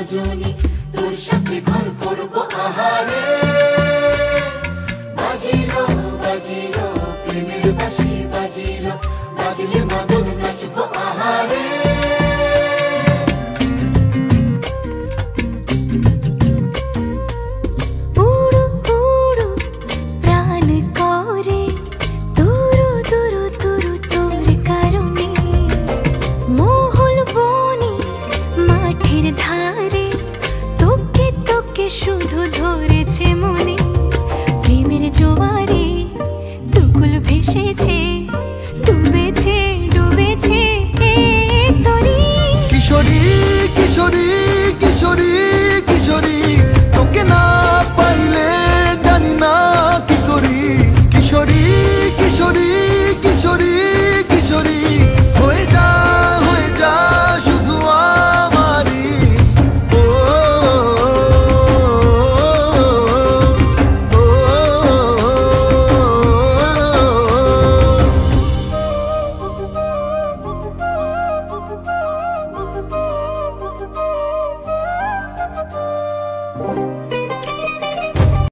রজনী তোর সাথে ঘর করবো আহারে। বাজিলো বাজিলো প্রেমের বাঁশি বাজিলো, বাজলে মদন নাচবো আহারে। শুধু ধরেছে মনে প্রেমের জোয়ারে, দুকুল ভেসেছে, ডুবেছে ডুবেছে এ তরি। কিশোরী কিশোরী